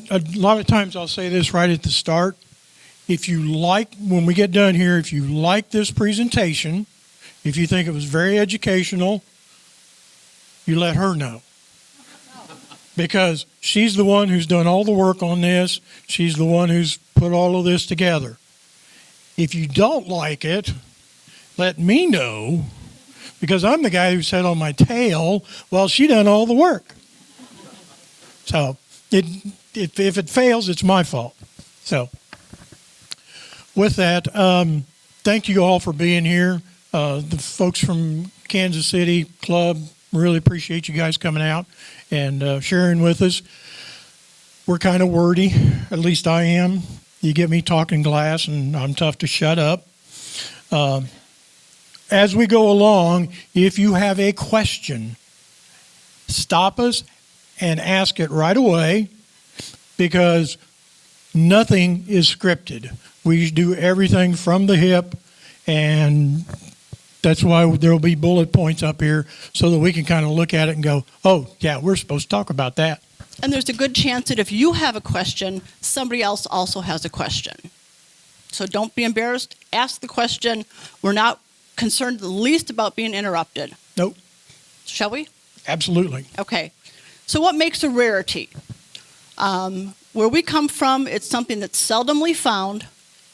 A lot of times I'll say this right at the start. If you like, when we get done here, if you like this presentation, if you think it was very educational, you let her know. Because she's the one who's done all the work on this. She's the one who's put all of this together. If you don't like it, let me know, because I'm the guy who sat on my tail while she done all the work. So if it fails, it's my fault. So with that, thank you all for being here. The folks from Kansas City Club, really appreciate you guys coming out and sharing with us. We're kind of wordy, at least I am. You get me talking glass and I'm tough to shut up. As we go along, if you have a question, stop us and ask it right away, because nothing is scripted. We do everything from the hip, and that's why there will be bullet points up here so that we can kind of look at it and go, oh, yeah, we're supposed to talk about that. And there's a good chance that if you have a question, somebody else also has a question. So don't be embarrassed. Ask the question. We're not concerned the least about being interrupted. Nope. Shall we? Absolutely. Okay. So what makes a rarity? Where we come from, it's something that's seldomly found.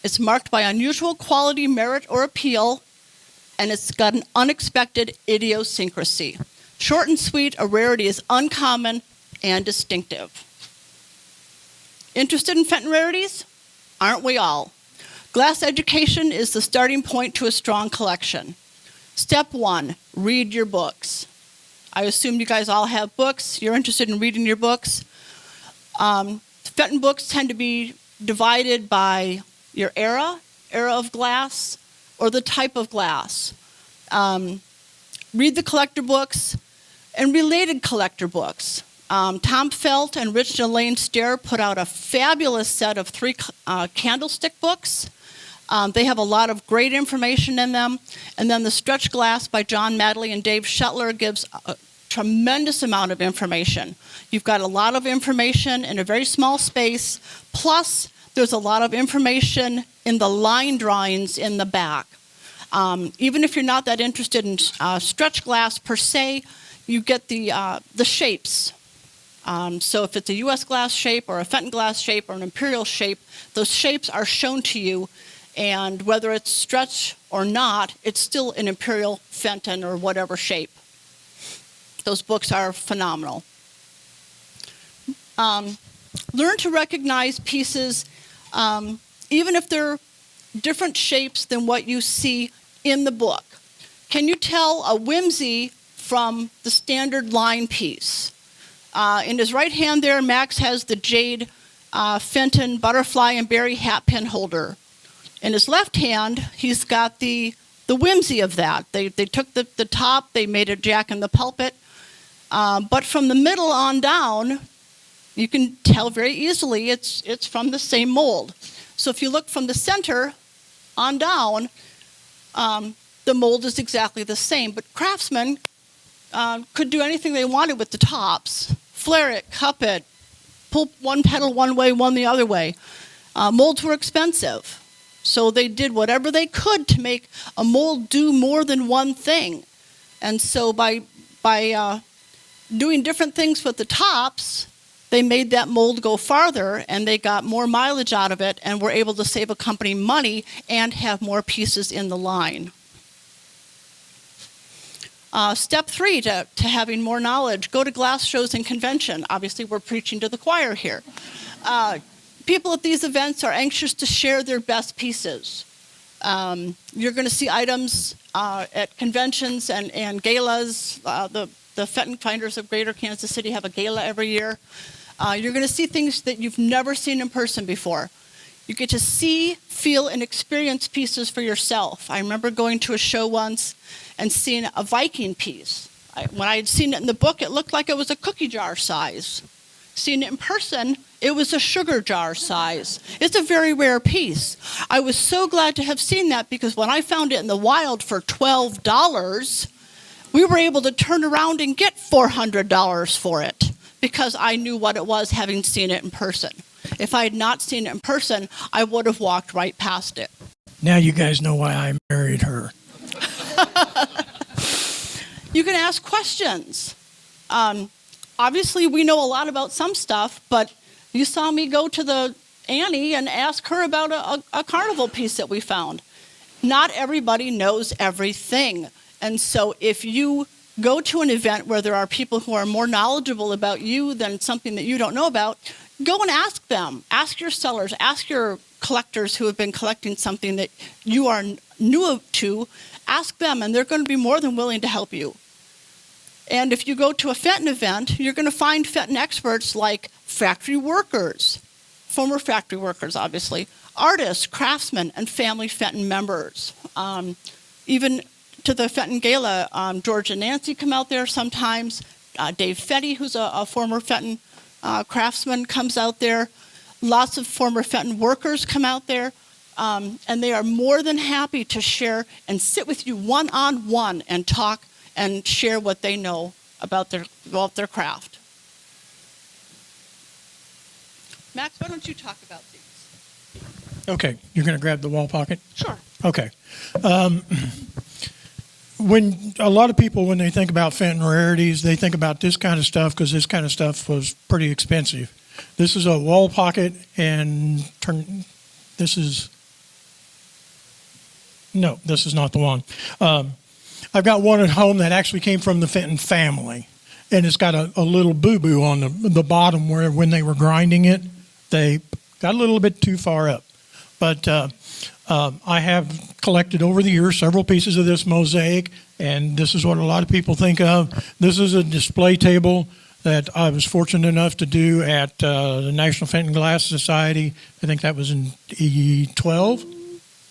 It's marked by unusual quality, merit, or appeal, and it's got an unexpected idiosyncrasy. Short and sweet, a rarity is uncommon and distinctive. Interested in Fenton rarities? Aren't we all? Glass education is the starting point to a strong collection. Step 1, read your books. I assume you guys all have books. You're interested in reading your books. Fenton books tend to be divided by your era of glass, or the type of glass. Read the collector books and related collector books. Tom Felt and Rich and Elaine Stair put out a fabulous set of 3 candlestick books. They have a lot of great information in them. And then the Stretch Glass by John Madley and Dave Shetler gives a tremendous amount of information. You've got a lot of information in a very small space, plus there's a lot of information in the line drawings in the back. Even if you're not that interested in stretch glass per se, you get the shapes. So if it's a U.S. glass shape or a Fenton glass shape or an imperial shape, those shapes are shown to you, and whether it's stretch or not, it's still an imperial, Fenton, or whatever shape. Those books are phenomenal. Learn to recognize pieces, even if they're different shapes than what you see in the book. Can you tell a whimsy from the standard line piece? In his right hand there, Max has the jade Fenton butterfly and berry hat pin holder. In his left hand, he's got the whimsy of that. They took the top, they made a jack in the pulpit, but from the middle on down, you can tell very easily it's from the same mold. So if you look from the center on down, the mold is exactly the same. But craftsmen could do anything they wanted with the tops. Flare it, cup it, pull one petal one way, one the other way. Molds were expensive. So they did whatever they could to make a mold do more than one thing. And so by doing different things with the tops, they made that mold go farther, and they got more mileage out of it, and were able to save a company money and have more pieces in the line. Step 3 to having more knowledge, go to glass shows and convention. Obviously, we're preaching to the choir here. People at these events are anxious to share their best pieces. You're going to see items at conventions and galas. The Fenton Finders of Greater Kansas City have a gala every year. You're going to see things that you've never seen in person before. You get to see, feel, and experience pieces for yourself. I remember going to a show once and seeing a Viking piece. When I had seen it in the book, it looked like it was a cookie jar size. Seeing it in person, it was a sugar jar size. It's a very rare piece. I was so glad to have seen that because when I found it in the wild for $12, we were able to turn around and get $400 for it because I knew what it was having seen it in person. If I had not seen it in person, I would have walked right past it. Now you guys know why I married her. You can ask questions. Obviously, we know a lot about some stuff, but you saw me go to the Annie and ask her about a carnival piece that we found. Not everybody knows everything. And so if you go to an event where there are people who are more knowledgeable about you than something that you don't know about, go and ask them. Ask your sellers. Ask your collectors who have been collecting something that you are new to. Ask them, and they're going to be more than willing to help you. And if you go to a Fenton event, you're going to find Fenton experts like factory workers, former factory workers, obviously, artists, craftsmen, and family Fenton members. Even to the Fenton Gala, George and Nancy come out there sometimes. Dave Fetty, who's a former Fenton craftsman, comes out there. Lots of former Fenton workers come out there. And they are more than happy to share and sit with you one-on-one and talk and share what they know about their craft. Max, why don't you talk about these? Okay, you're going to grab the wall pocket? Sure. Okay. When a lot of people, when they think about Fenton Rarities, they think about this kind of stuff because this kind of stuff was pretty expensive. This is a wall pocket, and this is not the one. I've got one at home that actually came from the Fenton family, and it's got a little boo-boo on the bottom where when they were grinding it, they got a little bit too far up. But I have collected over the years several pieces of this mosaic, and this is what a lot of people think of. This is a display table that I was fortunate enough to do at the National Fenton Glass Society. I think that was in 11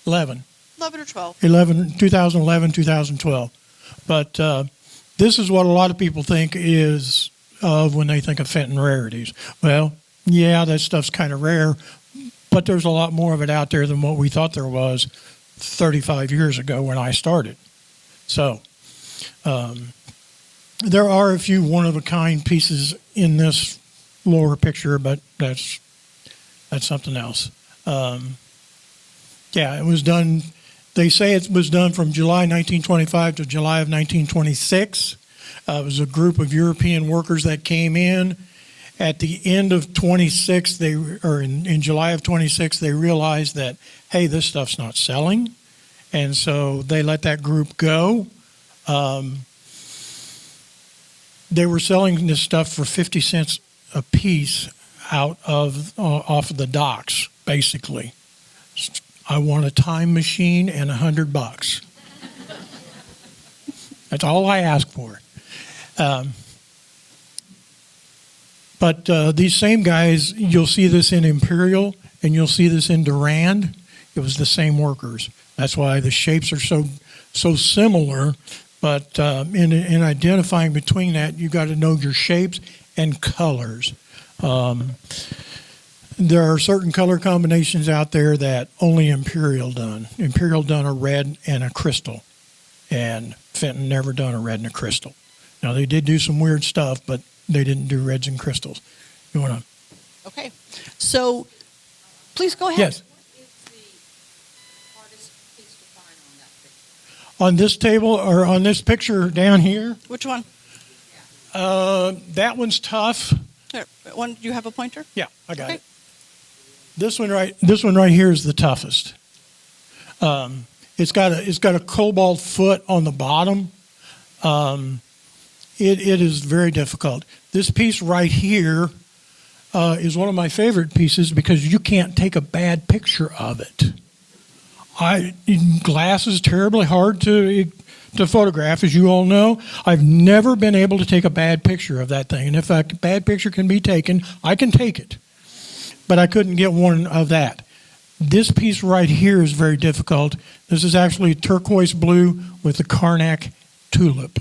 or 12. 2011, 2012. But this is what a lot of people think is of when they think of Fenton Rarities. Well, yeah, that stuff's kind of rare, but there's a lot more of it out there than what we thought there was 35 years ago when I started. So there are a few one-of-a-kind pieces in this lower picture, but that's something else. Yeah, it was done. They say it was done from July 1925 to July of 1926. It was a group of European workers that came in. At the end of 26, in July of 26, they realized that, hey, this stuff's not selling. And so they let that group go. They were selling this stuff for 50 cents a piece off of the docks, basically. I want a time machine and $100. That's all I ask for. But these same guys, you'll see this in Imperial and you'll see this in Durand. It was the same workers. That's why the shapes are so similar. But in identifying between that, you got to know your shapes and colors. There are certain color combinations out there that only Imperial done. Imperial done a red and a crystal, and Fenton never done a red and a crystal. Now, they did do some weird stuff, but they didn't do reds and crystals. You want to? Okay. So, please go ahead. Yes. What is the hardest piece to find on that picture? On this table, or on this picture down here, Which one? that one's tough. Here, one. You have a pointer? Yeah, I got Okay. it. This one right here is the toughest. It's got a cobalt foot on the bottom. It is very difficult. This piece right here is one of my favorite pieces because you can't take a bad picture of it. Glass is terribly hard to photograph, as you all know. I've never been able to take a bad picture of that thing. And if a bad picture can be taken, I can take it. But I couldn't get one of that. This piece right here is very difficult. This is actually turquoise blue with the Karnak tulip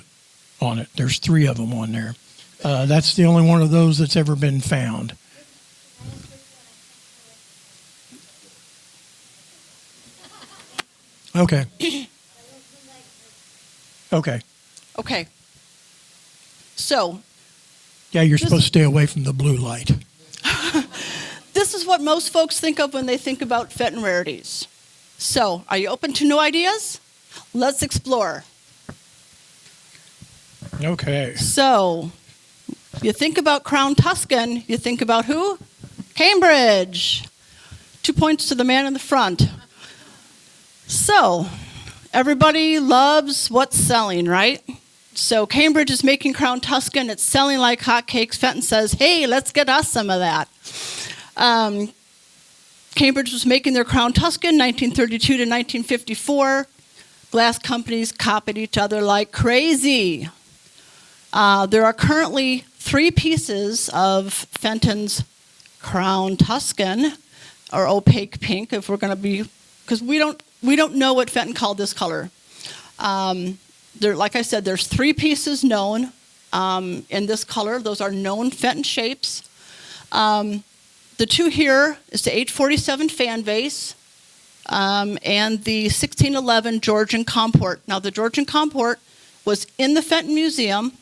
on it. There's 3 of them on there. That's the only one of those that's ever been found. Okay. Okay. Okay. So, Yeah, you're supposed to stay away from the blue light. this is what most folks think of when they think about Fenton Rarities. So, are you open to new ideas? Let's explore. Okay. So, you think about Crown Tuscan, you think about who? Cambridge. 2 points to the man in the front. So, everybody loves what's selling, right? So Cambridge is making Crown Tuscan. It's selling like hotcakes. Fenton says, hey, let's get us some of that. Cambridge was making their Crown Tuscan 1932 to 1954. Glass companies copied each other like crazy. There are currently 3 pieces of Fenton's Crown Tuscan, or opaque pink, if we're going to be, because we don't know what Fenton called this color. Like I said, there's 3 pieces known in this color. Those are known Fenton shapes. The 2 here is the 847 fan vase and the 1611 Georgian comport. Now, the Georgian comport was in the Fenton Museum,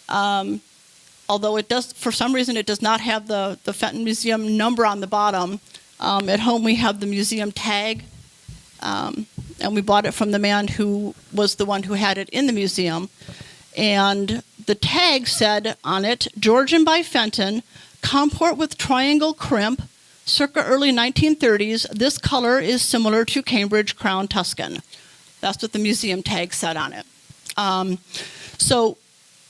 although it does, for some reason, it does not have the Fenton Museum number on the bottom. At home, we have the museum tag. And we bought it from the man who was the one who had it in the museum. And the tag said on it, Georgian by Fenton, comport with triangle crimp, circa early 1930s. This color is similar to Cambridge Crown Tuscan. That's what the museum tag said on it. So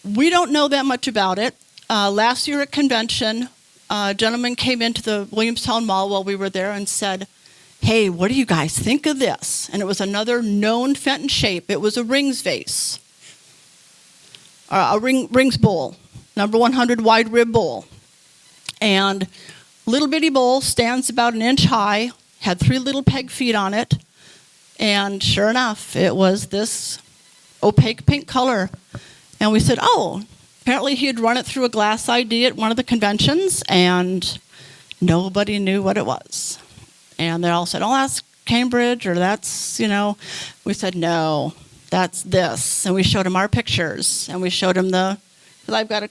we don't know that much about it. Last year at convention, a gentleman came into the Williamstown Mall while we were there and said, hey, what do you guys think of this? And it was another known Fenton shape. It was a rings vase, rings bowl, number 100 wide rib bowl. And little bitty bowl stands about 1 inch high, had 3 little peg feet on it. And sure enough, it was this opaque pink color. And we said, oh, apparently he had run it through a glass ID at one of the conventions, and nobody knew what it was. And they all said, oh, that's Cambridge, or that's, We said, no, that's this. And we showed him our pictures. And we showed him because I've got a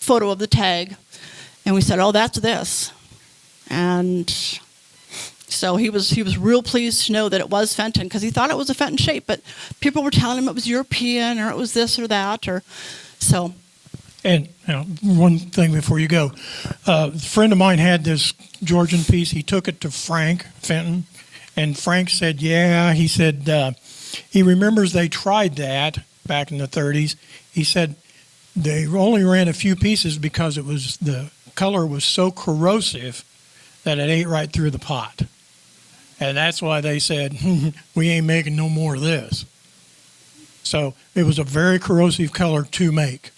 photo of the tag. And we said, oh, that's this. And so he was real pleased to know that it was Fenton, because he thought it was a Fenton shape. But people were telling him it was European, or it was this or that. So. And one thing before you go, a friend of mine had this Georgian piece. He took it to Frank Fenton, and Frank said, yeah, he said he remembers they tried that back in the 30s. He said they only ran a few pieces because the color was so corrosive that it ate right through the pot. And that's why they said, we ain't making no more of this. So it was a very corrosive color to make.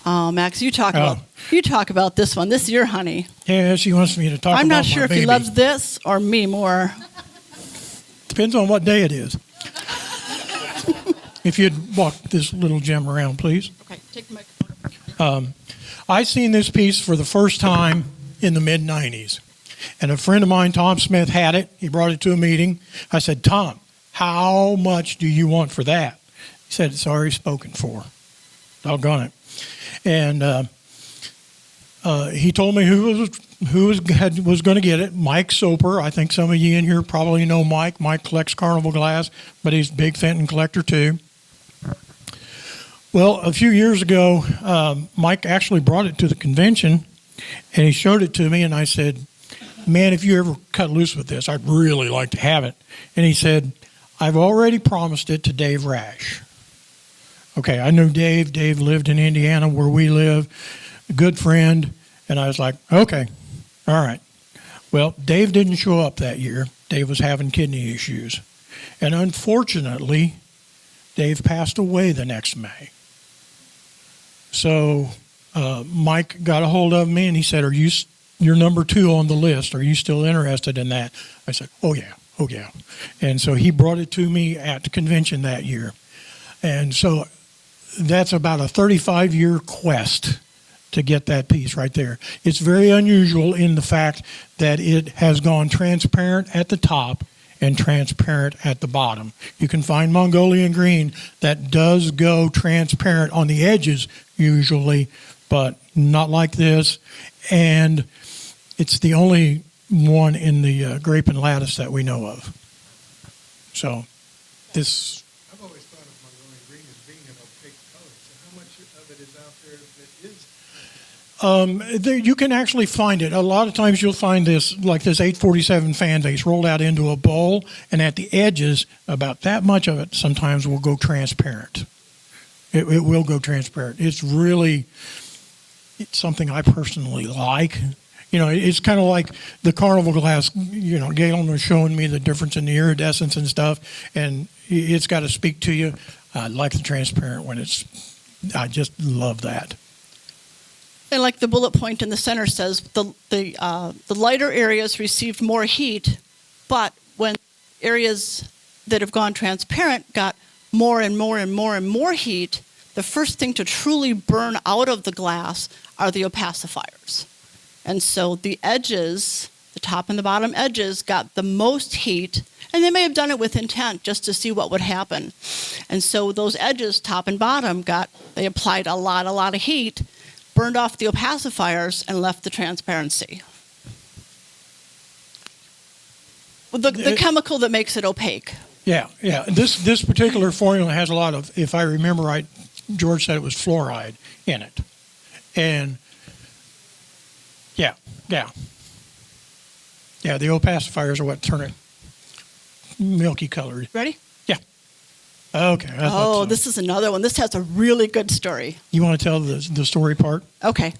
Oh, Max, you talk about this one. This is your honey. Yeah, she wants me to talk about my I'm not sure if baby. he loves this or me more. Depends on what day it is. If you'd walk this little gem around, please. Okay, take the microphone. I seen this piece for the first time in the mid-'90s. And a friend of mine, Tom Smith, had it. He brought it to a meeting. I said, Tom, how much do you want for that? He said, it's already spoken for. Doggone it. And he told me who was going to get it. Mike Soper. I think some of you in here probably know Mike. Mike collects Carnival glass, but he's a big Fenton collector too. Well, a few years ago, Mike actually brought it to the convention, and he showed it to me, and I said, man, if you ever cut loose with this, I'd really like to have it. And he said, I've already promised it to Dave Rash. Okay, I knew Dave. Dave lived in Indiana where we live, a good friend. And I was like, okay, all right. Well, Dave didn't show up that year. Dave was having kidney issues. And unfortunately, Dave passed away the next May. So Mike got a hold of me and he said, you're number 2 on the list. Are you still interested in that? I said, oh yeah. And so he brought it to me at the convention that year. And so that's about a 35-year quest to get that piece right there. It's very unusual in the fact that it has gone transparent at the top and transparent at the bottom. You can find Mongolian green that does go transparent on the edges usually, but not like this. And it's the only one in the grape and lattice that we know of. So this... I've always thought of Mongolian green as being an opaque color. So how much of it is out there that is? You can actually find it. A lot of times you'll find this, like this 847 fan base rolled out into a bowl, and at the edges, about that much of it sometimes will go transparent. It will go transparent. It's something I personally like. You know, it's kind of like the Carnival glass. You know, Galen was showing me the difference in the iridescence and stuff, and it's got to speak to you. I like the transparent one. I just love that. And like the bullet point in the center says, the lighter areas received more heat, but when areas that have gone transparent got more and more and more and more heat, the first thing to truly burn out of the glass are the opacifiers. And so the edges, the top and the bottom edges, got the most heat, and they may have done it with intent just to see what would happen. And so those edges, top and bottom, they applied a lot of heat, burned off the opacifiers, and left the transparency. The chemical that makes it opaque. Yeah. This particular formula has a lot of, if I remember right, George said it was fluoride in it. And yeah, the opacifiers are what turn it milky colored. Ready? Yeah. Okay. So. This is another one. This has a really good story. You want to tell the story part? Okay.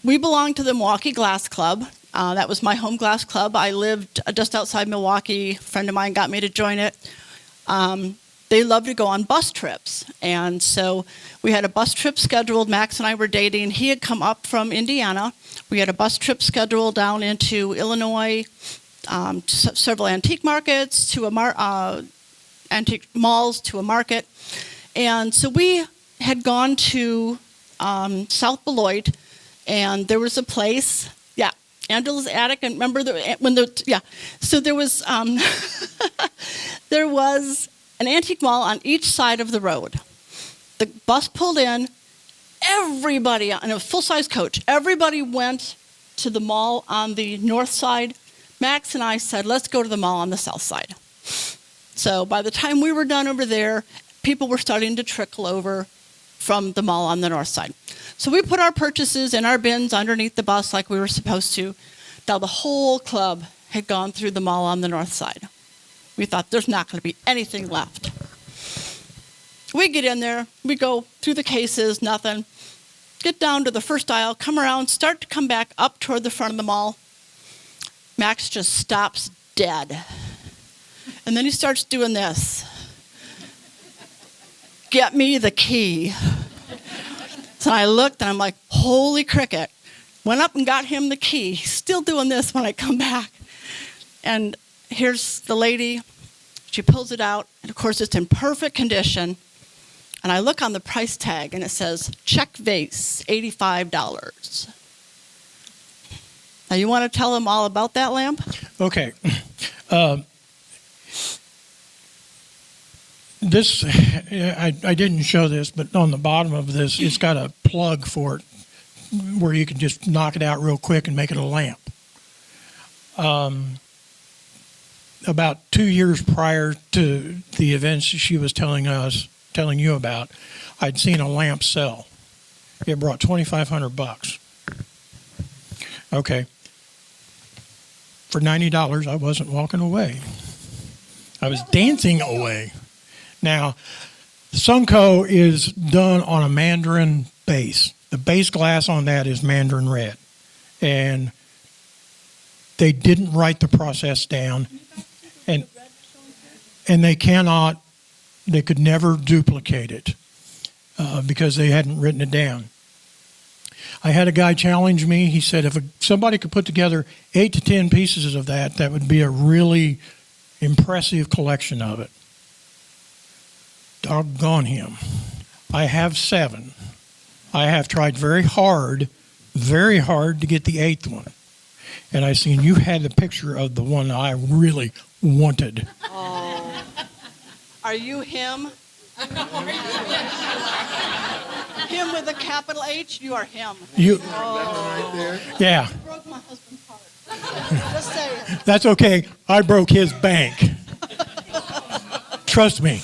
We belong to the Milwaukee Glass Club. That was my home glass club. I lived just outside Milwaukee. A friend of mine got me to join it. They love to go on bus trips. And so we had a bus trip scheduled. Max and I were dating. He had come up from Indiana. We had a bus trip scheduled down into Illinois, several antique markets, to antique malls, to a market. And so we had gone to South Beloit, and there was a place, Angela's Attic, and remember so there was there was an antique mall on each side of the road. The bus pulled in, everybody, and a full-size coach, everybody went to the mall on the north side. Max and I said, let's go to the mall on the south side. So by the time we were done over there, people were starting to trickle over from the mall on the north side. So we put our purchases in our bins underneath the bus like we were supposed to. Now the whole club had gone through the mall on the north side. We thought there's not going to be anything left. We get in there, we go through the cases, nothing. Get down to the first aisle, come around, start to come back up toward the front of the mall. Max just stops dead. And then he starts doing this. Get me the key. So I looked and I'm like, holy cricket. Went up and got him the key. He's still doing this when I come back. And here's the lady. She pulls it out. And of course, it's in perfect condition. And I look on the price tag and it says, check vase, $85. Now, you want to tell them all about that lamp? Okay. This, I didn't show this, but on the bottom of this, it's got a plug for it where you can just knock it out real quick and make it a lamp. About 2 years prior to the events she was telling you about, I'd seen a lamp sell. It brought $2,500. Okay. For $90, I wasn't walking away. I was dancing away. Now, Sunco is done on a mandarin base. The base glass on that is mandarin red. And they didn't write the process down, and they could never duplicate it because they hadn't written it down. I had a guy challenge me. He said if somebody could put together 8 to 10 pieces of that, that would be a really impressive collection of it. Doggone him. I have 7. I have tried very hard to get the 8th one. And I seen you had the picture of the one I really wanted. Oh. Are you him? Him with a capital H? You are him. You, Right there. yeah, You broke my husband's heart. Just saying. that's okay. I broke his bank. Trust me,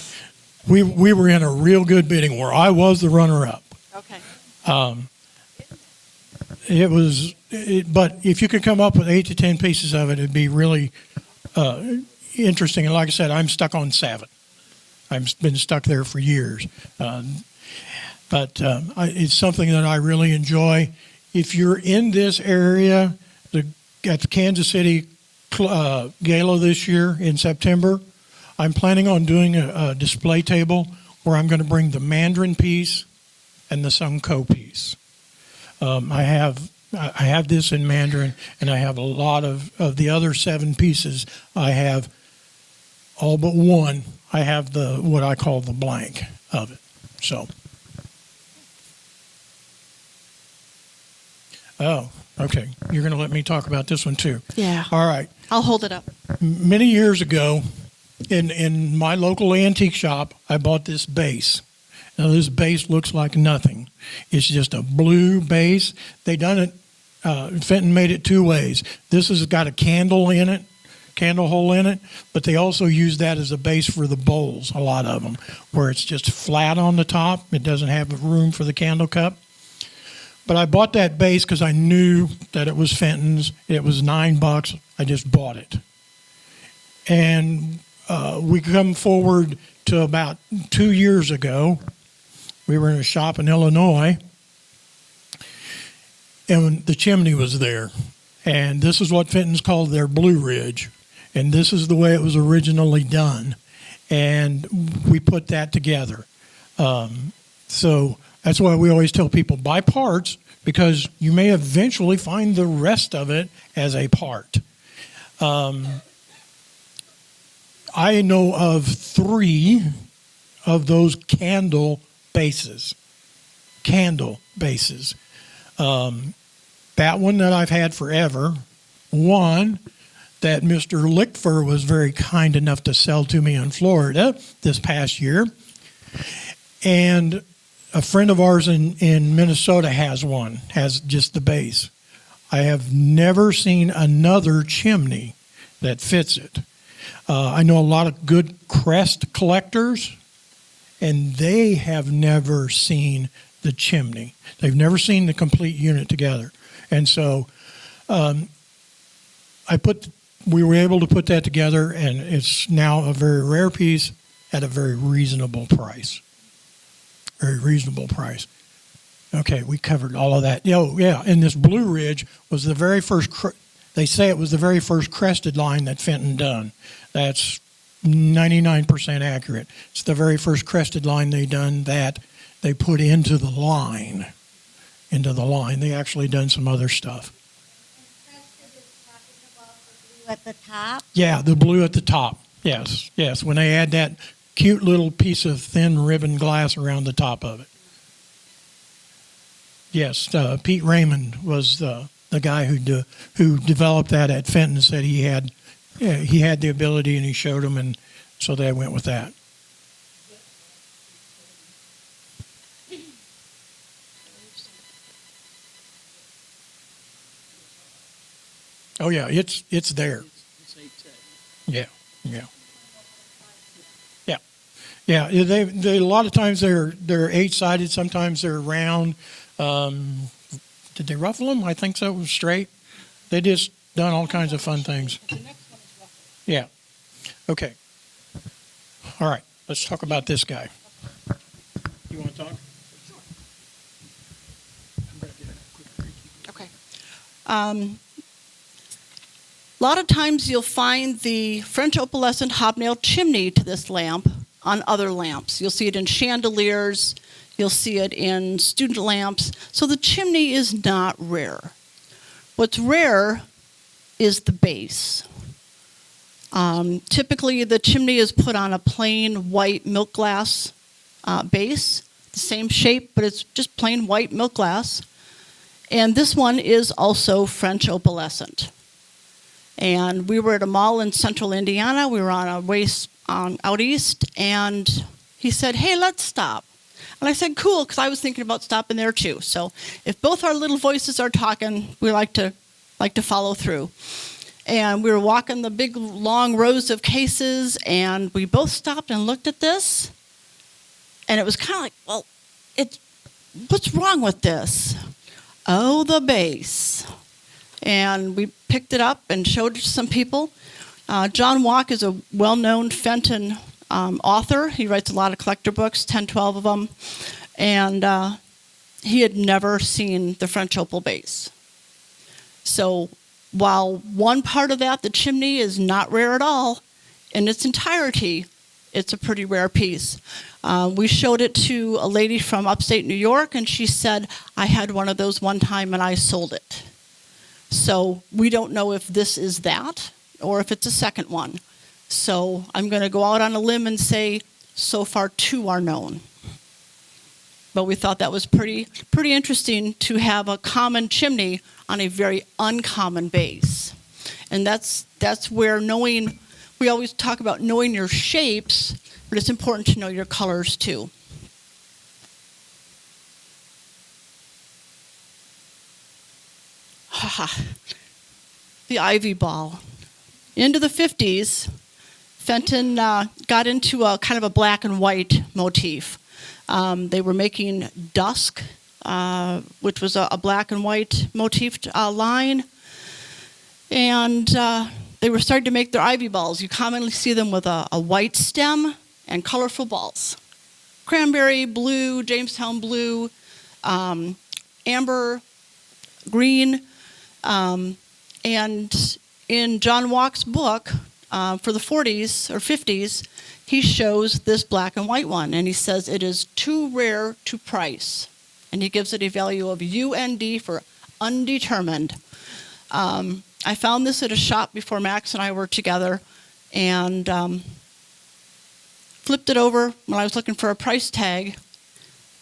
we were in a real good bidding war. I was the runner-up. Okay. But if you could come up with 8 to 10 pieces of it, it'd be really interesting. And like I said, I'm stuck on 7. I've been stuck there for years. But it's something that I really enjoy. If you're in this area, at the Kansas City Gala this year in September, I'm planning on doing a display table where I'm going to bring the Mandarin piece and the Sunko piece. I have this in Mandarin, and I have a lot of the other 7 pieces. I have all but one. I have what I call the blank of it. So. Oh, okay. You're going to let me talk about this one too. Yeah. All right. I'll hold it up. Many years ago, in my local antique shop, I bought this base. Now, this base looks like nothing. It's just a blue base. They done it, Fenton made it 2 ways. This has got a candle in it, candle hole in it, but they also use that as a base for the bowls, a lot of them, where it's just flat on the top. It doesn't have room for the candle cup. But I bought that base because I knew that it was Fenton's. It was $9. I just bought it. And we come forward to about 2 years ago. We were in a shop in Illinois, and the chimney was there. And this is what Fenton's called their Blue Ridge. And this is the way it was originally done. And we put that together. So that's why we always tell people buy parts, because you may eventually find the rest of it as a part. I know of 3 of those candle bases. That one that I've had forever. One that Mr. Lickfer was very kind enough to sell to me in Florida this past year. And a friend of ours in Minnesota has just the base. I have never seen another chimney that fits it. I know a lot of good crest collectors, and they have never seen the chimney. They've never seen the complete unit together. And so we were able to put that together, and it's now a very rare piece at a very reasonable price. Very reasonable price. Okay, we covered all of that. Oh, yeah, and this Blue Ridge was the very first, they say it was the very first crested line that Fenton done. That's 99% accurate. It's the very first crested line they done that they put into the line. They actually done some other stuff. At the top? Yeah, the blue at the top. Yes. When they add that cute little piece of thin ribbon glass around the top of it. Yes, Pete Raymond was the guy who developed that at Fenton. Said he had the ability, and he showed them, and so they went with that. Oh yeah, it's there. Yeah. They a lot of times they're 8-sided. Sometimes they're round. Did they ruffle them? I think so. It was straight. They just done all kinds of fun things. Yeah. Okay. All right. Let's talk about this guy. You want to talk? Okay. lot of times you'll find the French opalescent hobnail chimney to this lamp on other lamps. You'll see it in chandeliers, you'll see it in student lamps. So the chimney is not rare. What's rare is the base. Typically the chimney is put on a plain white milk glass base, the same shape, but it's just plain white milk glass. And this one is also French opalescent. And we were at a mall in central Indiana. We were on a race out east, and he said, "Hey, let's stop." And I said, "Cool," because I was thinking about stopping there too. So if both our little voices are talking, we like to follow through. And we were walking the big long rows of cases, and we both stopped and looked at this. And it was kind of like, well, what's wrong with this? Oh, the base. And we picked it up and showed it to some people. John Walk is a well-known Fenton author. He writes a lot of collector books, 10, 12 of them. And he had never seen the French opal base. So while one part of that, the chimney, is not rare at all, in its entirety, it's a pretty rare piece. We showed it to a lady from upstate New York, and she said, "I had one of those one time and I sold it." So we don't know if this is that or if it's a second one. So I'm going to go out on a limb and say so far 2 are known. But we thought that was pretty interesting to have a common chimney on a very uncommon base. And that's where knowing, we always talk about knowing your shapes, but it's important to know your colors too. The ivy ball. Into the 50s, Fenton got into a kind of a black and white motif. They were making dusk, which was a black and white motif line. And they were starting to make their ivy balls. You commonly see them with a white stem and colorful balls. Cranberry, blue, Jamestown blue, amber, green. And in John Walk's book for the 40s or 50s, he shows this black and white one, and he says it is too rare to price. And he gives it a value of UND for undetermined. I found this at a shop before Max and I were together, and flipped it over when I was looking for a price tag,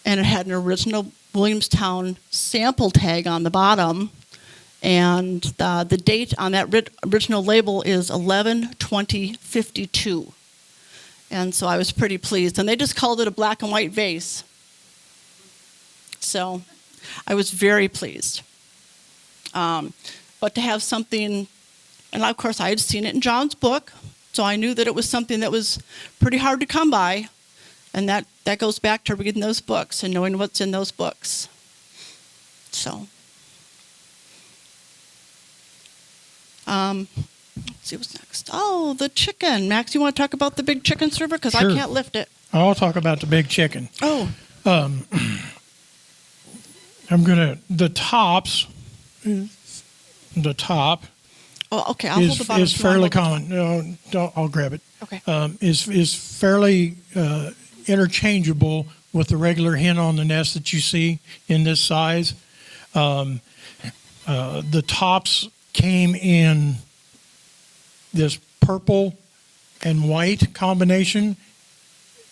and it had an original Williamstown sample tag on the bottom. And the date on that original label is 11/20/52. And so I was pretty pleased. And they just called it a black and white vase. So I was very pleased. But to have something, and of course I had seen it in John's book, so I knew that it was something that was pretty hard to come by. And that goes back to reading those books and knowing what's in those books. So. Let's see what's next. Oh, the chicken. Max, you want to talk about the big chicken server? Because Sure. I can't lift it. I'll talk about the big chicken. Oh, The top oh, okay. I'll hold the bottom. is fairly common. No, I'll grab it. Okay. Is fairly interchangeable with the regular hen on the nest that you see in this size. The tops came in this purple and white combination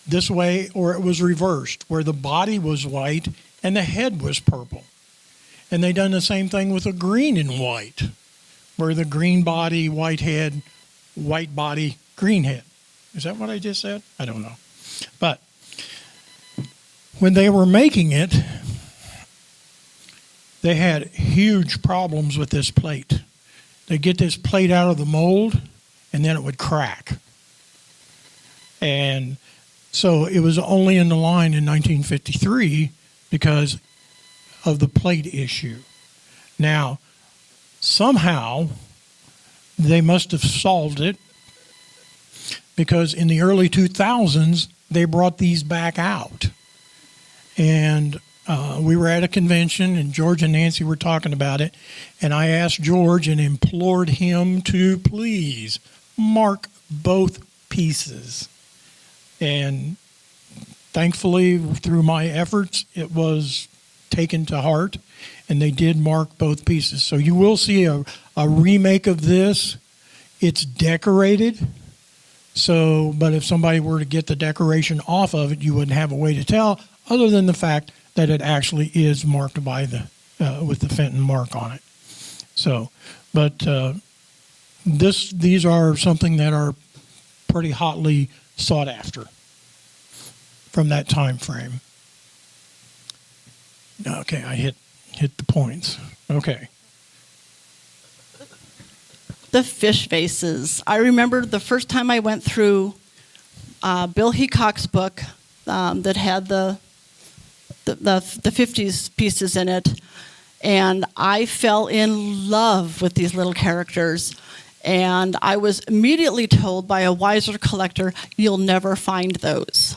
this way, or it was reversed, where the body was white and the head was purple. And they done the same thing with a green and white, where the green body, white head, white body, green head. Is that what I just said? I don't know. But when they were making it, they had huge problems with this plate. They get this plate out of the mold, and then it would crack. And so it was only in the line in 1953 because of the plate issue. Now, somehow, they must have solved it, because in the early 2000s, they brought these back out. And we were at a convention and George and Nancy were talking about it, and I asked George and implored him to please mark both pieces. And thankfully, through my efforts, it was taken to heart, and they did mark both pieces. So you will see a remake of this. It's decorated. So, but if somebody were to get the decoration off of it, you wouldn't have a way to tell, other than the fact that it actually is marked by the with the Fenton mark on it. So, but these are something that are pretty hotly sought after from that time frame. Okay, I hit the points. Okay. The fish vases. I remember the first time I went through Bill Heacock's book that had the 50s pieces in it, and I fell in love with these little characters. And I was immediately told by a wiser collector, you'll never find those.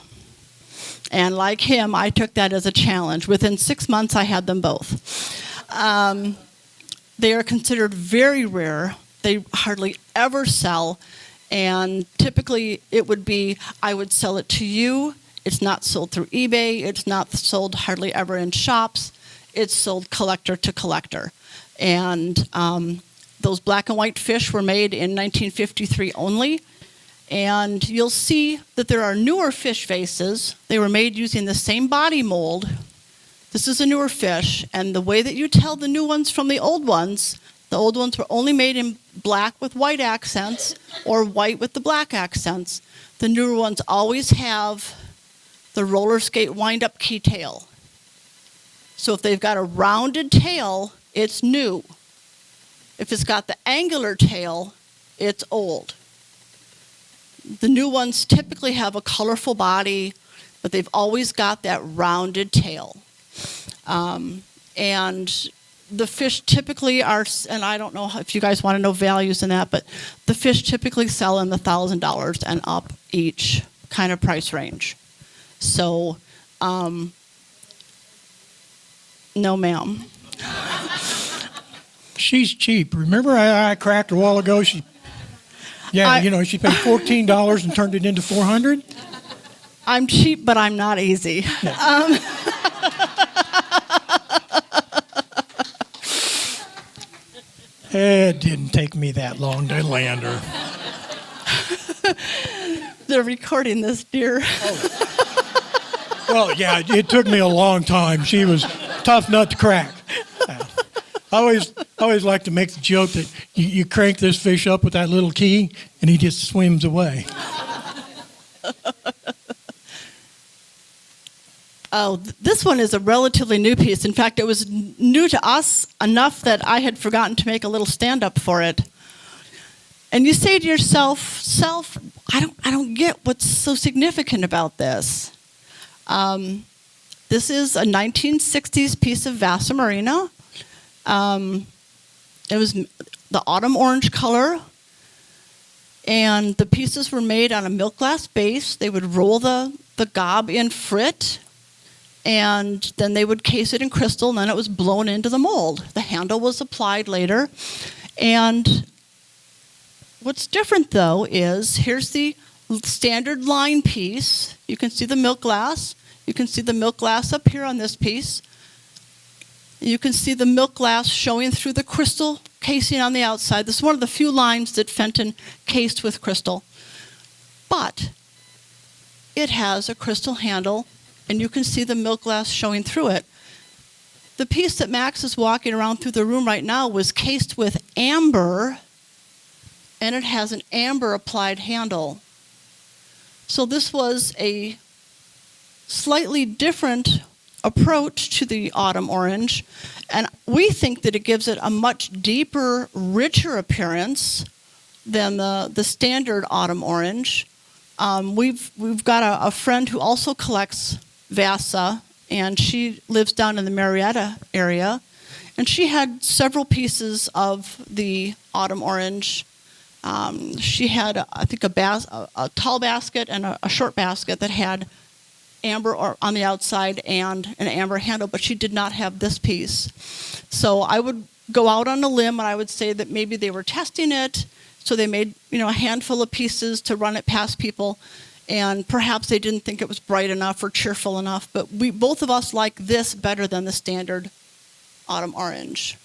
And like him, I took that as a challenge. Within 6 months, I had them both. They are considered very rare. They hardly ever sell. And typically, it would be, I would sell it to you. It's not sold through eBay. It's not sold hardly ever in shops. It's sold collector to collector. And those black and white fish were made in 1953 only. And you'll see that there are newer fish vases. They were made using the same body mold. This is a newer fish. And the way that you tell the new ones from the old ones were only made in black with white accents or white with the black accents. The newer ones always have the roller skate wind-up key tail. So if they've got a rounded tail, it's new. If it's got the angular tail, it's old. The new ones typically have a colorful body, but they've always got that rounded tail. And the fish typically are, and I don't know if you guys want to know values in that, but the fish typically sell in the $1,000 and up each kind of price range. So, no ma'am. She's cheap. Remember I cracked her a while ago? She paid $14 and turned it into $400. I'm cheap, but I'm not easy. Yeah. It didn't take me that long to land her. They're recording this, dear. Well, yeah, it took me a long time. She was tough nut to crack. I always like to make the joke that you crank this fish up with that little key, and he just swims away. Oh, this one is a relatively new piece. In fact, it was new to us enough that I had forgotten to make a little stand-up for it. And you say to yourself, I don't get what's so significant about this. This is a 1960s piece of Vasa Marina. It was the autumn orange color, and the pieces were made on a milk glass base. They would roll the gob in frit, and then they would case it in crystal, and then it was blown into the mold. The handle was applied later. And what's different, though, is here's the standard line piece. You can see the milk glass. You can see the milk glass up here on this piece. You can see the milk glass showing through the crystal casing on the outside. This is one of the few lines that Fenton cased with crystal. But it has a crystal handle, and you can see the milk glass showing through it. The piece that Max is walking around through the room right now was cased with amber, and it has an amber applied handle. So this was a slightly different approach to the autumn orange, and we think that it gives it a much deeper, richer appearance than the standard autumn orange. We've got a friend who also collects Vasa, and she lives down in the Marietta area, and she had several pieces of the autumn orange. She had, I think, a tall basket and a short basket that had amber or on the outside and an amber handle, but she did not have this piece. So I would go out on a limb and I would say that maybe they were testing it, so they made, a handful of pieces to run it past people, and perhaps they didn't think it was bright enough or cheerful enough, but both of us like this better than the standard autumn orange.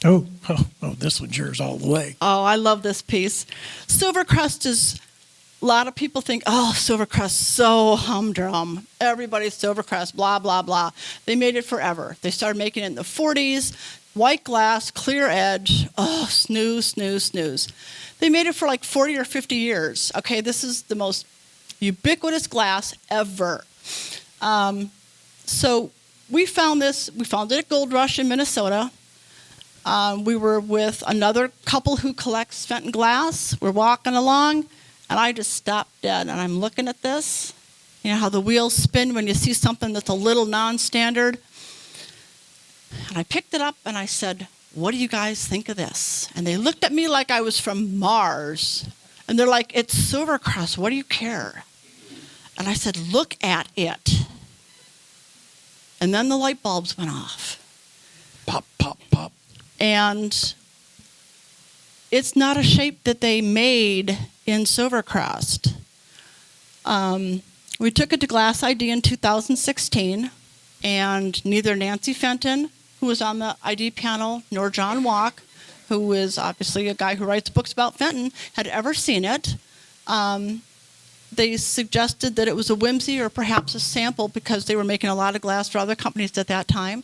Oh, this one's yours all the way. Oh, I love this piece. Silvercrest is, a lot of people think, oh, Silvercrest, so humdrum. Everybody's Silvercrest, blah, blah, blah. They made it forever. They started making it in the 40s. White glass, clear edge. Oh, snooze, snooze, snooze. They made it for like 40 or 50 years. Okay, this is the most ubiquitous glass ever. So we found it at Gold Rush in Minnesota. We were with another couple who collects Fenton glass. We're walking along, and I just stopped dead, and I'm looking at this. You know how the wheels spin when you see something that's a little non-standard? And I picked it up, and I said, what do you guys think of this? And they looked at me like I was from Mars. And they're like, it's Silvercrest. What do you care? And I said, look at it. And then the light bulbs went off. Pop, pop, pop. And it's not a shape that they made in Silvercrest. We took it to Glass ID in 2016, and neither Nancy Fenton, who was on the ID panel, nor John Walk, who is obviously a guy who writes books about Fenton, had ever seen it. They suggested that it was a whimsy or perhaps a sample because they were making a lot of glass for other companies at that time.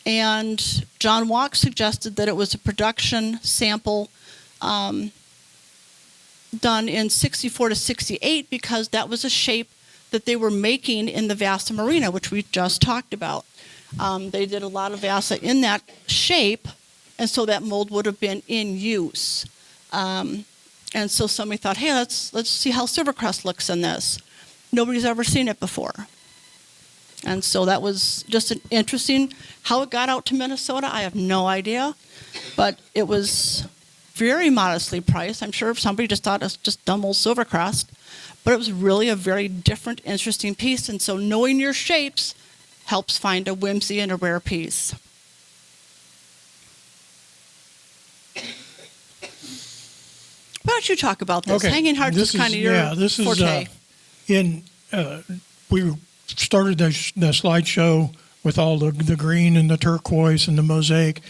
And John Walk suggested that it was a production sample done in 64 to 68 because that was a shape that they were making in the Vasa Marina, which we just talked about. They did a lot of Vasa in that shape, and so that mold would have been in use. And so somebody thought, hey, let's see how Silvercrest looks in this. Nobody's ever seen it before. And so that was just an interesting, how it got out to Minnesota, I have no idea. But it was very modestly priced. I'm sure if somebody just thought it was just dumb old Silvercrest. But it was really a very different, interesting piece. And so knowing your shapes helps find a whimsy and a rare piece. Why don't you talk about this? Okay. Hanging hearts is kind of your forte. We started the slideshow with all the green and the turquoise and the mosaic.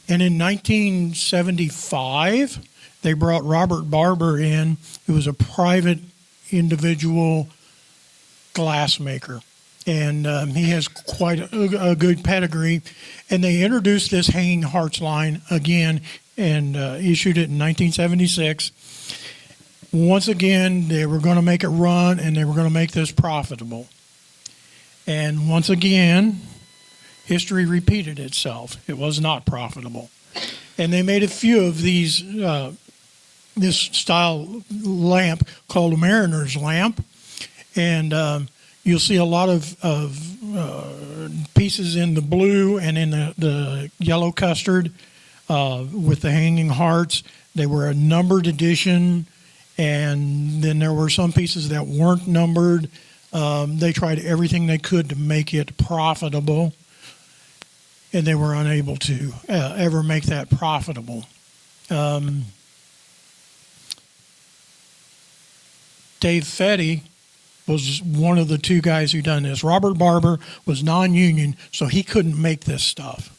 And in 1975, they brought Robert Barber in, who was a private individual glassmaker. And he has quite a good pedigree. And they introduced this Hanging Hearts line again and issued it in 1976. Once again, they were going to make it run, and they were going to make this profitable. And once again, history repeated itself. It was not profitable. And they made a few of these, this style lamp called a mariner's lamp. And you'll see a lot of pieces in the blue and in the yellow custard with the hanging hearts. They were a numbered edition, and then there were some pieces that weren't numbered. They tried everything they could to make it profitable, and they were unable to ever make that profitable. Dave Fetty was one of the two guys who done this. Robert Barber was non-union, so he couldn't make this stuff.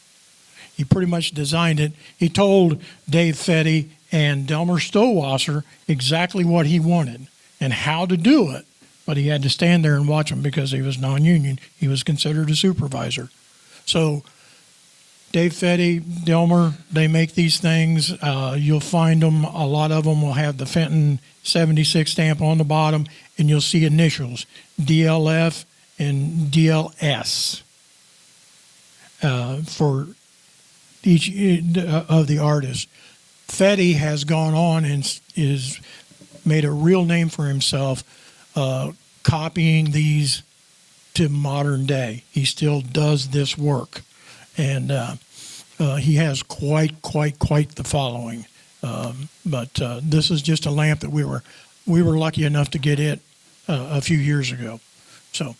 He pretty much designed it. He told Dave Fetty and Delmer Stowasser exactly what he wanted and how to do it, but he had to stand there and watch him because he was non-union. He was considered a supervisor. So Dave Fetty, Delmer, they make these things. You'll find them. A lot of them will have the Fenton 76 stamp on the bottom, and you'll see initials, DLF and DLS, for each of the artists. Fetty has gone on and is made a real name for himself copying these to modern day. He still does this work, and he has quite the following. But this is just a lamp that we were lucky enough to get it a few years ago. So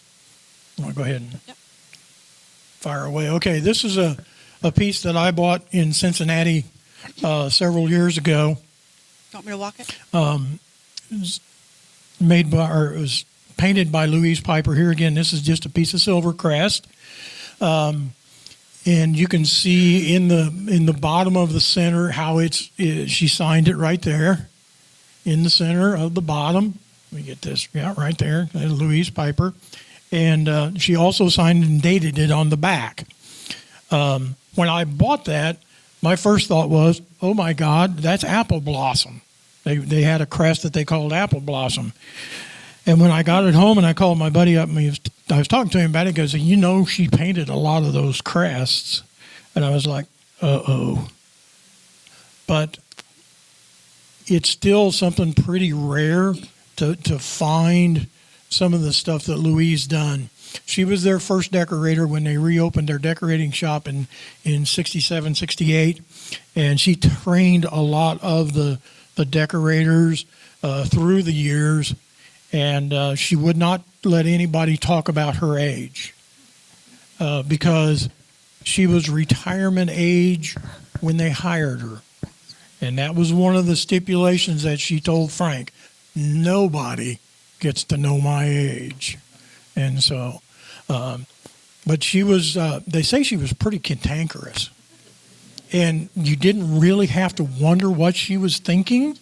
I'm going to go ahead and fire away. Okay, this is a piece that I bought in Cincinnati several years ago. Want me to walk it? It was painted by Louise Piper. Here again, this is just a piece of silver crest. And you can see in the bottom of the center how she signed it right there in the center of the bottom. Let me get this, right there, Louise Piper. And she also signed and dated it on the back. When I bought that, my first thought was, oh my God, that's apple blossom. They had a crest that they called apple blossom. And when I got it home and I called my buddy up and I was talking to him about it, he goes, she painted a lot of those crests. And I was like, uh-oh. But it's still something pretty rare to find some of the stuff that Louise done. She was their first decorator when they reopened their decorating shop in 67, 68. And she trained a lot of the decorators through the years. And she would not let anybody talk about her age because she was retirement age when they hired her. And that was one of the stipulations that she told Frank. Nobody gets to know my age. And so, but she was, they say she was pretty cantankerous. And you didn't really have to wonder what she was thinking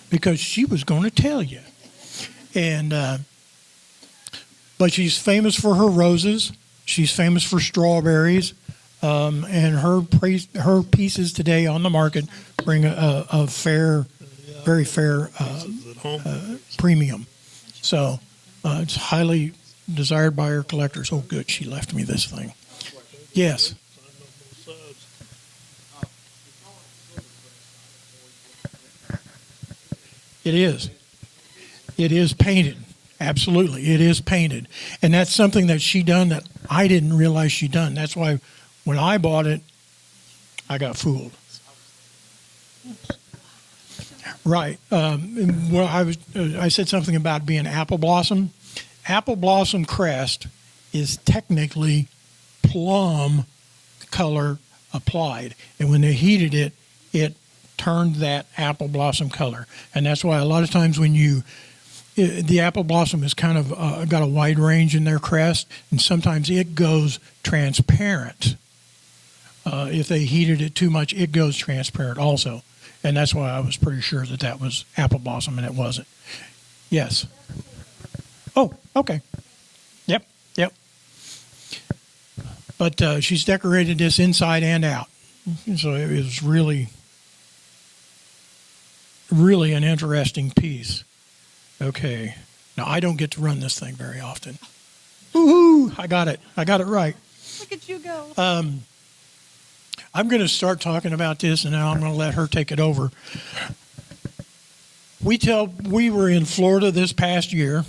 because she was going to tell you. And but she's famous for her roses. She's famous for strawberries, and her pieces today on the market bring a very fair premium. So it's highly desired by her collectors. Oh, good, she left me this thing. Yes. It is. It is painted. Absolutely. It is painted. And that's something that she done that I didn't realize she done. That's why when I bought it, I got fooled. Right. Well, I said something about being apple blossom. Apple blossom crest is technically plum color applied. And when they heated it, it turned that apple blossom color. And that's why a lot of times when the apple blossom is kind of got a wide range in their crest, and sometimes it goes transparent. If they heated it too much, it goes transparent also. And that's why I was pretty sure that was apple blossom, and it wasn't. Yes. Oh, okay. Yep. But she's decorated this inside and out. So it was really an interesting piece. Okay. Now, I don't get to run this thing very often. Woo-hoo! I got it right. Look at you go. I'm going to start talking about this, and now I'm going to let her take it over. We were in Florida this past year,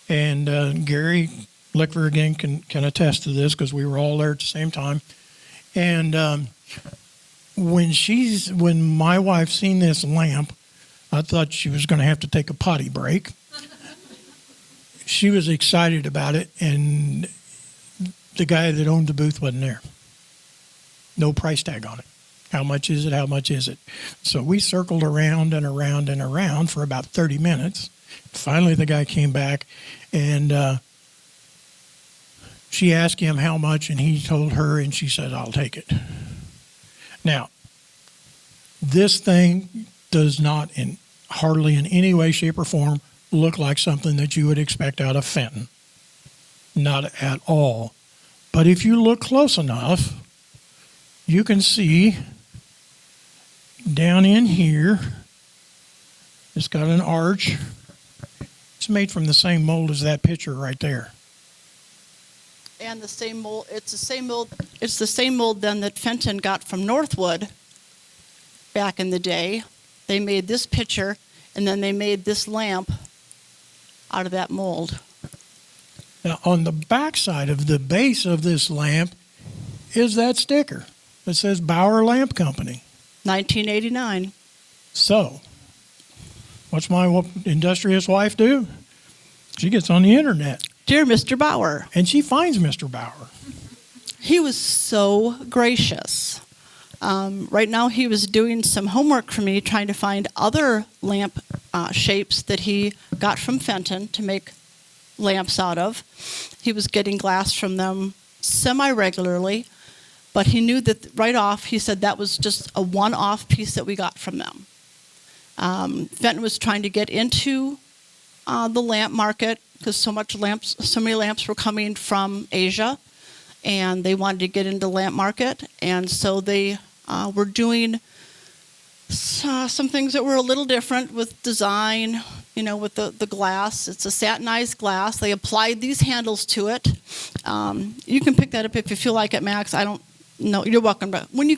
and Gary Lickver again can attest to this because we were all there at the same time. And when my wife seen this lamp, I thought she was going to have to take a potty break. She was excited about it, and the guy that owned the booth wasn't there. No price tag on it. How much is it? How much is it? So we circled around and around and around for about 30 minutes. Finally, the guy came back, and she asked him how much, and he told her, and she said, I'll take it. Now, this thing does not hardly in any way, shape, or form look like something that you would expect out of Fenton. Not at all. But if you look close enough, you can see down in here, it's got an arch. It's made from the same mold as that picture right there. And the same mold. It's the same mold. It's the same mold then that Fenton got from Northwood back in the day. They made this picture, and then they made this lamp out of that mold. Now, on the back side of the base of this lamp is that sticker that says Bauer Lamp Company. 1989. So, what's my industrious wife do? She gets on the internet Dear Mr. Bauer, and she finds Mr. Bauer. he was so gracious. Right now, he was doing some homework for me, trying to find other lamp shapes that he got from Fenton to make lamps out of. He was getting glass from them semi-regularly, but he knew that right off, he said that was just a one-off piece that we got from them. Fenton was trying to get into the lamp market because so many lamps were coming from Asia, and they wanted to get into the lamp market, and so they were doing some things that were a little different with design, with the glass. It's a satinized glass. They applied these handles to it. You can pick that up if you feel like it, Max. I don't know. You're welcome. But when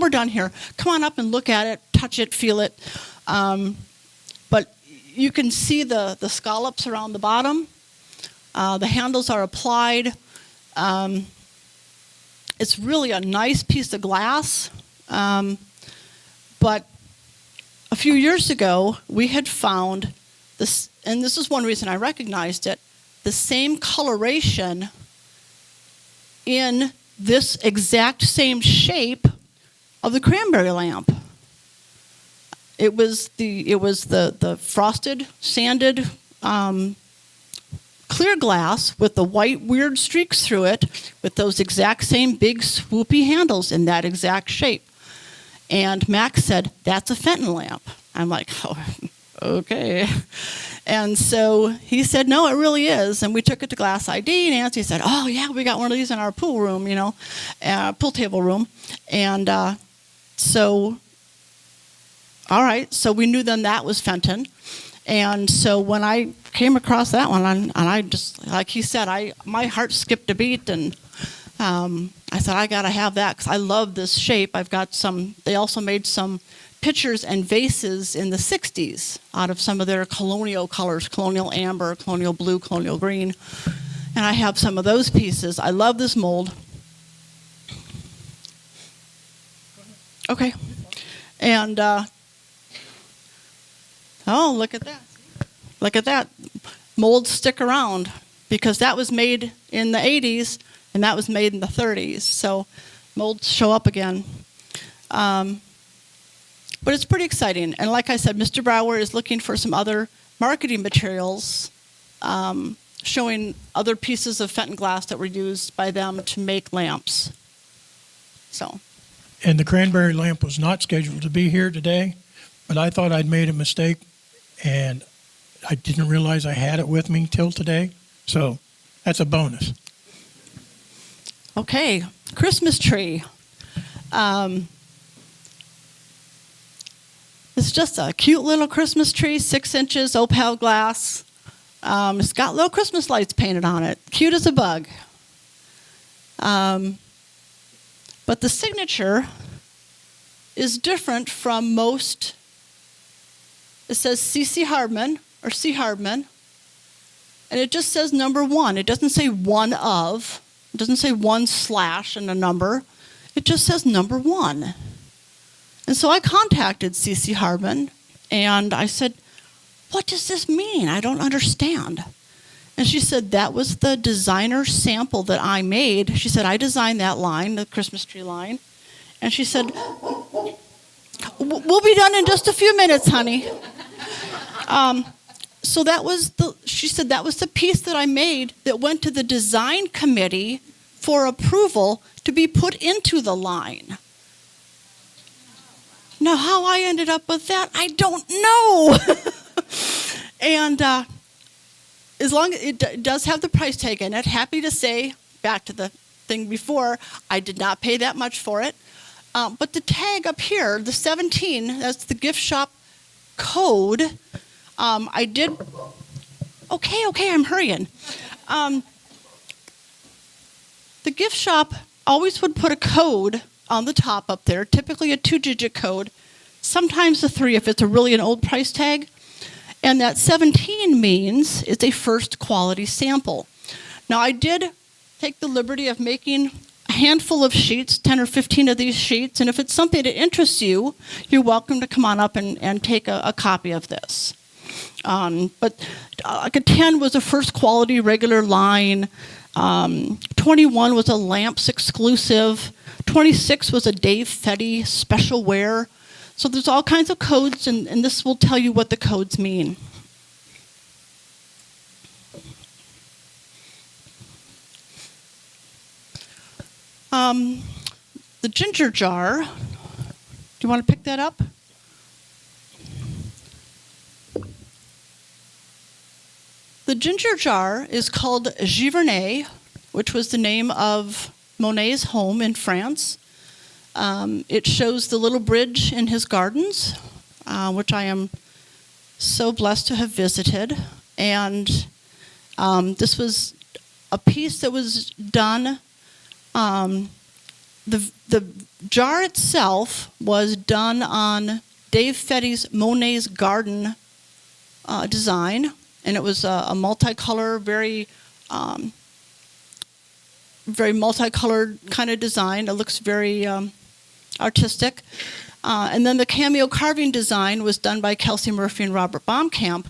we're done here, come on up and look at it, touch it, feel it. But you can see the scallops around the bottom. The handles are applied. It's really a nice piece of glass. But a few years ago, we had found this, and this is one reason I recognized it, the same coloration in this exact same shape of the cranberry lamp. It was the frosted, sanded, clear glass with the white weird streaks through it with those exact same big swoopy handles in that exact shape. And Max said, that's a Fenton lamp. I'm like, oh, okay. And so he said, no, it really is. And we took it to Glass ID, and Nancy said, oh, yeah, we got one of these in our pool room, pool table room. And so, all right, so we knew then that was Fenton. And so when I came across that one, and I just, like he said, my heart skipped a beat, and I said, I got to have that because I love this shape. I've got they also made some pitchers and vases in the 60s out of some of their colonial colors, colonial amber, colonial blue, colonial green. And I have some of those pieces. I love this mold. Okay. And, oh, look at that. Look at that. Molds stick around because that was made in the 80s and that was made in the 30s. So molds show up again. But it's pretty exciting. And like I said, Mr. Brower is looking for some other marketing materials showing other pieces of Fenton glass that were used by them to make lamps. So. And the cranberry lamp was not scheduled to be here today, but I thought I'd made a mistake, and I didn't realize I had it with me till today. So that's a bonus. Okay, Christmas tree. It's just a cute little Christmas tree, 6 inches, opal glass. It's got little Christmas lights painted on it. Cute as a bug. But the signature is different from most. It says C.C. Hardman, or C. Hardman, and it just says number 1. It doesn't say one of. It doesn't say 1/ and a number. It just says number 1. And so I contacted C.C. Hardman, and I said, what does this mean? I don't understand. And she said, that was the designer sample that I made. She said, I designed that line, the Christmas tree line. And she said, we'll be done in just a few minutes, honey. So she said that was the piece that I made that went to the design committee for approval to be put into the line. Now, how I ended up with that, I don't know. And as long as it does have the price tag in it, happy to say, back to the thing before, I did not pay that much for it. But the tag up here, the 17, that's the gift shop code. I did, okay, I'm hurrying. The gift shop always would put a code on the top up there, typically a 2-digit code, sometimes a 3 if it's an old price tag. And that 17 means it's a first quality sample. Now I did take the liberty of making a handful of sheets, 10 or 15 of these sheets, and if it's something that interests you, you're welcome to come on up and take a copy of this. But like a 10 was a first quality regular line. 21 was a Lamps exclusive. 26 was a Dave Fetty special wear. So there's all kinds of codes, and this will tell you what the codes mean. The ginger jar, do you want to pick that up? The ginger jar is called Giverny, which was the name of Monet's home in France. It shows the little bridge in his gardens, which I am so blessed to have visited. And this was a piece that was done. The jar itself was done on Dave Fetty's Monet's garden design, and it was a multicolor, very multicolored kind of design. It looks very artistic. And then the cameo carving design was done by Kelsey Murphy and Robert Baumkamp.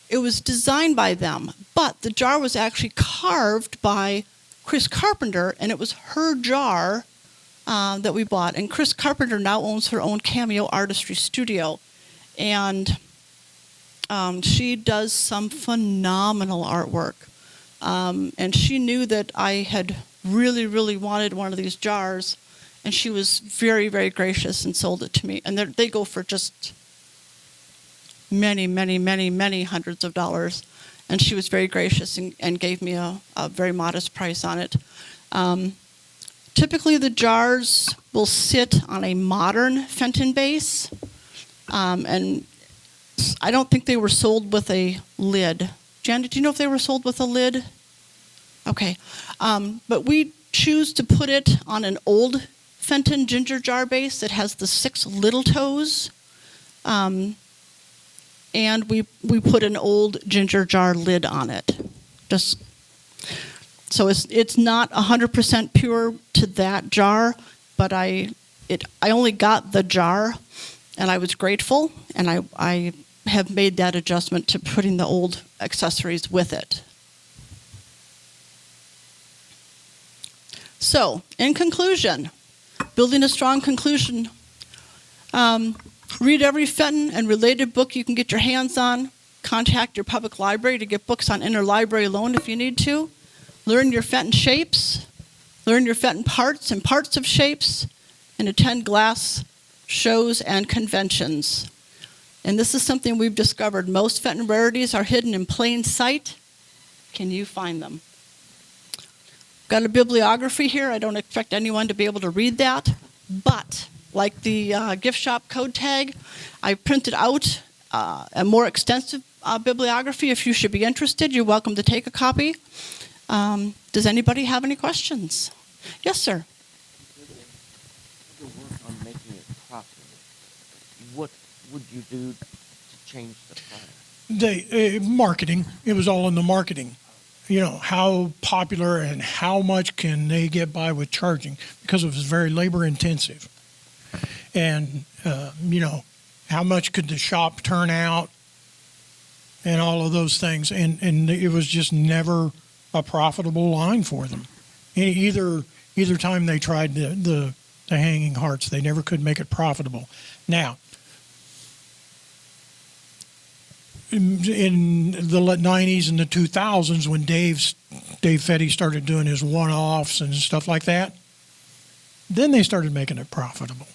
It was designed by them, but the jar was actually carved by Chris Carpenter, and it was her jar that we bought. And Chris Carpenter now owns her own cameo artistry studio, and she does some phenomenal artwork. And she knew that I had really, really wanted one of these jars, and she was very, very gracious and sold it to me. And they go for just many, many, many, many hundreds of dollars. And she was very gracious and gave me a very modest price on it. Typically, the jars will sit on a modern Fenton base, and I don't think they were sold with a lid. Janet, do you know if they were sold with a lid? Okay. But we choose to put it on an old Fenton ginger jar base that has the 6 little toes. And we put an old ginger jar lid on it. So it's not 100% pure to that jar, but I only got the jar, and I was grateful, and I have made that adjustment to putting the old accessories with it. So, in conclusion, building a strong conclusion, read every Fenton and related book you can get your hands on. Contact your public library to get books on interlibrary loan if you need to. Learn your Fenton shapes. Learn your Fenton parts and parts of shapes. And attend glass shows and conventions. And this is something we've discovered. Most Fenton rarities are hidden in plain sight. Can you find them? Got a bibliography here. I don't expect anyone to be able to read that. But like the gift shop code tag, I printed out a more extensive bibliography. If you should be interested, you're welcome to take a copy. Does anybody have any questions? Yes, sir. To work on making it profitable, what would you do to change the product? Marketing. It was all in the marketing. You know, how popular and how much can they get by with charging, because it was very labor intensive. And, you know, how much could the shop turn out and all of those things. And it was just never a profitable line for them. Either time they tried the hanging hearts, they never could make it profitable. Now, in the 90s and the 2000s, when Dave Fetty started doing his one-offs and stuff like that, then they started making it profitable.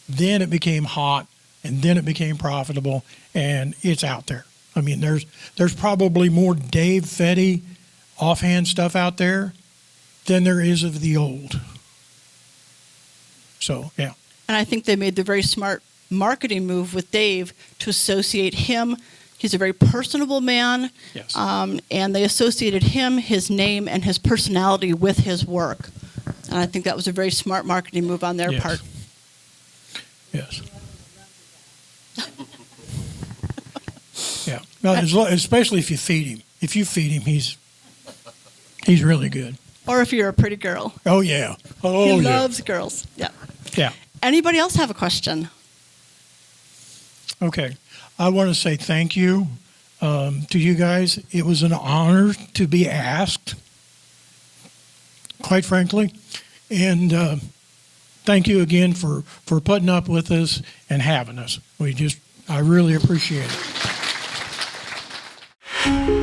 Then it became hot, and then it became profitable, and it's out there. I mean, there's probably more Dave Fetty offhand stuff out there than there is of the old. So, yeah. And I think they made the very smart marketing move with Dave to associate him. He's a very personable man. Yes. And they associated him, his name, and his personality with his work. And I think that was a very smart marketing move on their part. Yes. Yeah. Well, especially if you feed him. If you feed him, he's really good. Or if you're a pretty girl. Oh, yeah. Oh, He yeah. loves girls. Yeah. Yeah. Anybody else have a question? Okay. I want to say thank you to you guys. It was an honor to be asked, quite frankly. And thank you again for putting up with us and having us. I really appreciate it.